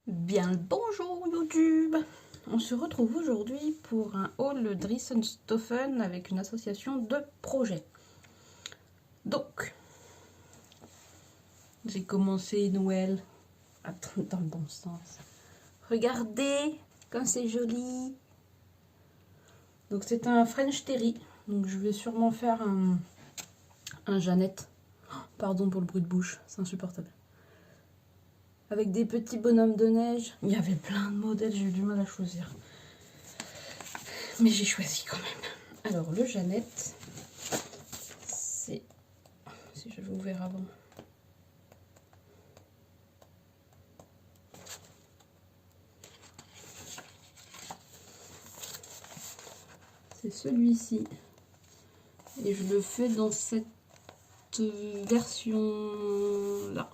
Bien le bonjour YouTube. On se retrouve aujourd'hui pour un haul Drissenstoffen avec une association de projets. Donc, j'ai commencé Noël dans le bon sens. Regardez comme c'est joli. Donc c'est un French Terry. Donc je vais sûrement faire un Jeannette. Pardon pour le bruit de bouche, c'est insupportable. Avec des petits bonhommes de neige. Il y avait plein de modèles, j'ai eu du mal à choisir. Mais j'ai choisi quand même. Alors le Jeannette, c'est... Si je vais ouvrir avant. C'est celui-ci. Et je le fais dans cette version-là.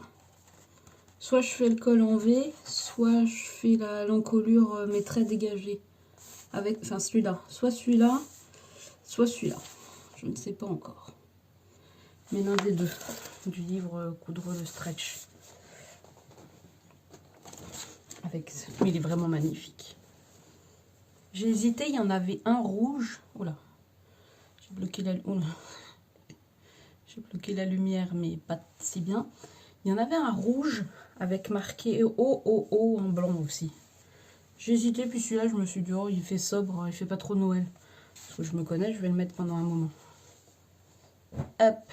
Soit je fais le col en V, soit je fais l'encolure mais très dégagée. Avec, enfin celui-là. Soit celui-là, soit celui-là. Je ne sais pas encore. Mais l'un des deux. Du livre Coudre le stretch. Avec, mais il est vraiment magnifique. J'ai hésité, il y en avait un rouge. Oula. J'ai bloqué la lumière, mais pas si bien. Il y en avait un rouge avec marqué OOO en blanc aussi. J'ai hésité, puis celui-là, je me suis dit, oh, il fait sobre, il fait pas trop Noël. Parce que je me connais, je vais le mettre pendant un moment. Hop.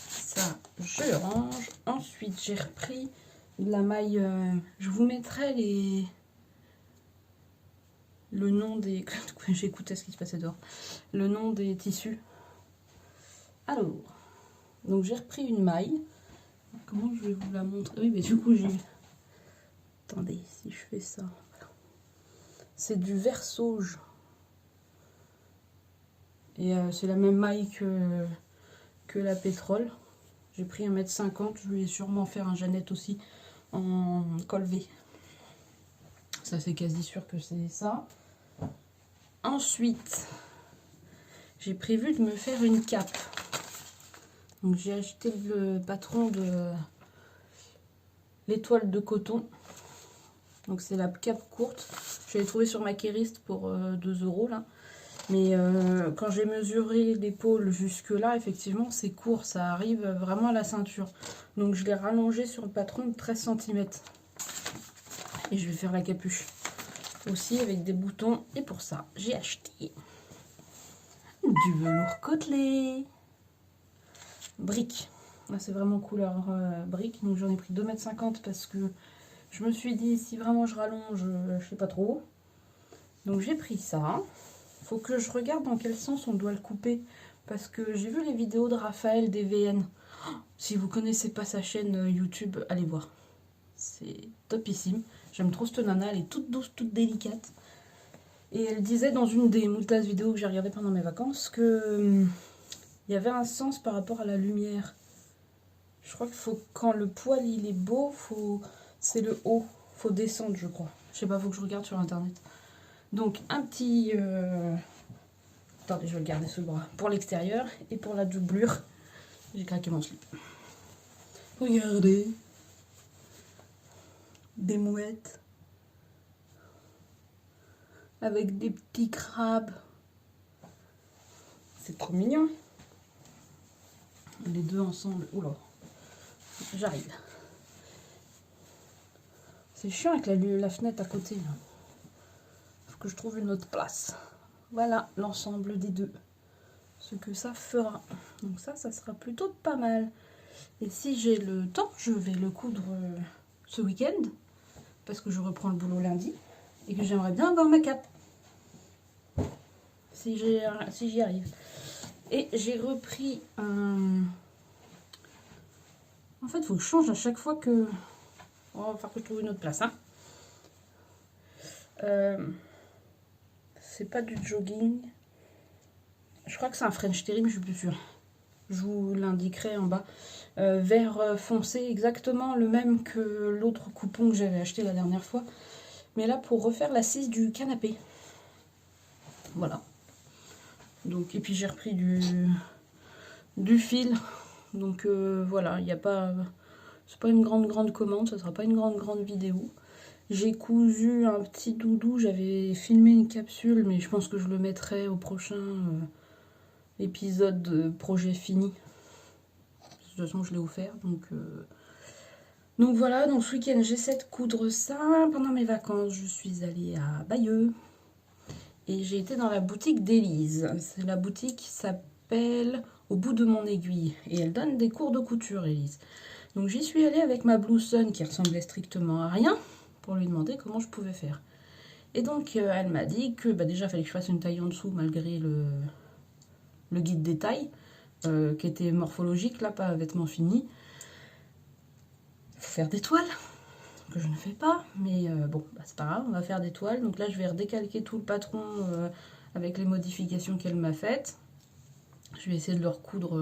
Ça, je le range. Ensuite, j'ai repris de la maille. Je vous mettrai le nom des... J'écoutais ce qui se passait dehors. Le nom des tissus. Alors, donc j'ai repris une maille. Comment je vais vous la montrer? Oui, mais du coup, j'ai... Attendez, si je fais ça. C'est du vert sauge. Et c'est la même maille que la pétrole. J'ai pris 1,50 m. Je vais sûrement faire un Jeannette aussi en col V. Ça, c'est quasi sûr que c'est ça. Ensuite, j'ai prévu de me faire une cape. Donc j'ai acheté le patron de l'étoile de coton. Donc c'est la cape courte. Je l'ai trouvé sur Maqueriste pour 2 € là. Mais quand j'ai mesuré l'épaule jusque là, effectivement c'est court. Ça arrive vraiment à la ceinture. Donc je l'ai rallongé sur le patron de 13 cm. Et je vais faire la capuche aussi avec des boutons. Et pour ça, j'ai acheté du velours côtelé. Brique. Là, c'est vraiment couleur brique. Donc j'en ai pris 2,50 m parce que je me suis dit, si vraiment je rallonge, je sais pas trop. Donc j'ai pris ça. Faut que je regarde dans quel sens on doit le couper. Parce que j'ai vu les vidéos de Raphaël DVN. Oh, si vous connaissez pas sa chaîne YouTube, allez voir. C'est topissime. J'aime trop cette nana, elle est toute douce, toute délicate. Et elle disait dans une des moultes vidéos que j'ai regardées pendant mes vacances que il y avait un sens par rapport à la lumière. Je crois qu'il faut, quand le poil il est beau, c'est le haut. Faut descendre, je crois. Je sais pas, faut que je regarde sur internet. Donc un petit... Attendez, je vais le garder sous le bras. Pour l'extérieur et pour la doublure, j'ai craqué mon slip. Regardez. Des mouettes. Avec des petits crabes. C'est trop mignon. Les deux ensemble. Oula. J'arrive. C'est chiant avec la fenêtre à côté. Là. Faut que je trouve une autre place. Voilà l'ensemble des deux. Ce que ça fera. Donc ça sera plutôt pas mal. Et si j'ai le temps, je vais le coudre ce week-end. Parce que je reprends le boulot lundi. Et que j'aimerais bien avoir ma cape. Si j'y arrive. Et j'ai repris un... En fait, il faut que je change à chaque fois que... On va falloir que je trouve une autre place. Hein. C'est pas du jogging. Je crois que c'est un French Terry, mais je suis plus sûre. Je vous l'indiquerai en bas. Vert foncé, exactement le même que l'autre coupon que j'avais acheté la dernière fois. Mais là, pour refaire l'assise du canapé. Voilà. Donc, et puis j'ai repris du fil. Donc voilà, il n'y a pas... C'est pas une grande commande, ça sera pas une grande vidéo. J'ai cousu un petit doudou, j'avais filmé une capsule, mais je pense que je le mettrai au prochain épisode de projet fini. De toute façon, je l'ai offert, donc voilà, donc ce week-end j'essaie de coudre ça. Pendant mes vacances, je suis allée à Bayeux et j'ai été dans la boutique d'Élise. La boutique s'appelle Au bout de mon aiguille et elle donne des cours de couture, Élise. Donc j'y suis allée avec ma blouson qui ressemblait strictement à rien pour lui demander comment je pouvais faire. Et donc elle m'a dit que déjà il fallait que je fasse une taille en dessous malgré le guide des tailles qui était morphologique, là pas vêtement fini. Il faut faire des toiles, que je ne fais pas, mais bon, c'est pas grave, on va faire des toiles. Donc là, je vais redécalquer tout le patron avec les modifications qu'elle m'a faites. Je vais essayer de le recoudre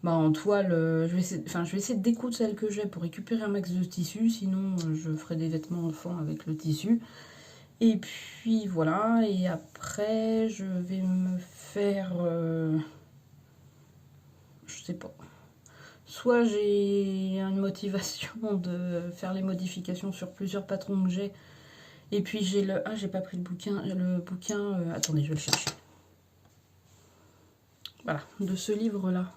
en toile. Je vais essayer de découdre celle que j'ai pour récupérer un max de tissu, sinon je ferai des vêtements enfants avec le tissu. Et puis voilà, et après, je vais me faire... je sais pas. Soit j'ai une motivation de faire les modifications sur plusieurs patrons que j'ai. Et puis j'ai le... Ah, j'ai pas pris le bouquin. Attendez, je vais le chercher. Voilà, de ce livre-là.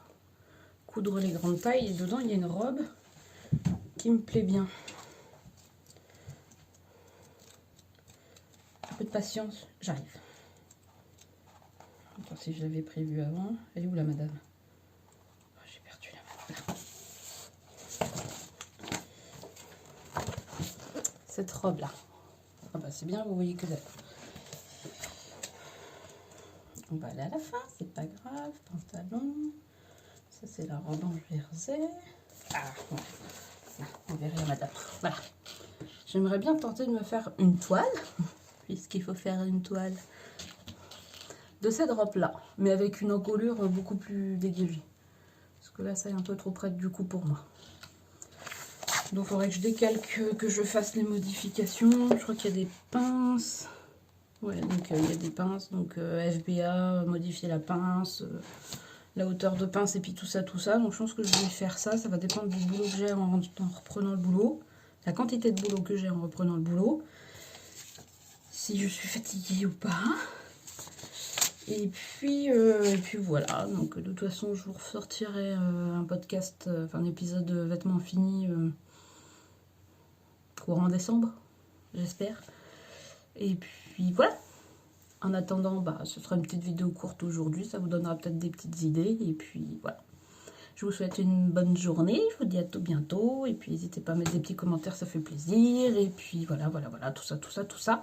Coudre les grandes tailles. Et dedans, il y a une robe qui me plaît bien. Un peu de patience, j'arrive. Attends, si je l'avais prévu avant. Elle est où la madame? J'ai perdu la madame. Cette robe là, c'est bien, vous voyez que on va aller à la fin, c'est pas grave. Pantalon, ça c'est la robe en jersey. On verra madame. Voilà, j'aimerais bien tenter de me faire une toile puisqu'il faut faire une toile de cette robe là, mais avec une encolure beaucoup plus dégagée parce que là ça est un peu trop près du cou pour moi. Donc il faudrait que je décalque, que je fasse les modifications. Je crois qu'il y a des pinces. Ouais, donc il y a des pinces. Donc FBA, modifier la pince, la hauteur de pince et puis tout ça. Donc je pense que je vais faire ça. Ça va dépendre du boulot que j'ai en reprenant le boulot. La quantité de boulot que j'ai en reprenant le boulot. Si je suis fatiguée ou pas. Et puis voilà. Donc de toute façon, je vous ressortirai un podcast, un épisode de vêtements finis. Courant décembre, j'espère. Et puis voilà. En attendant, ce sera une petite vidéo courte aujourd'hui. Ça vous donnera peut-être des petites idées. Et puis voilà. Je vous souhaite une bonne journée. Je vous dis à tout bientôt. Et puis n'hésitez pas à mettre des petits commentaires, ça fait plaisir. Et puis voilà. Tout ça.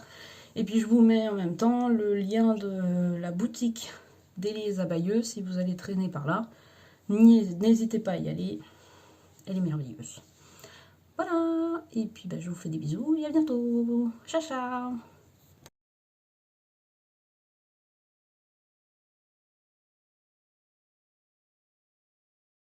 Et puis je vous mets en même temps le lien de la boutique d'Élise à Bayeux. Si vous allez traîner par là, n'hésitez pas à y aller. Elle est merveilleuse. Voilà, et puis je vous fais des bisous et à bientôt. Ciao, ciao.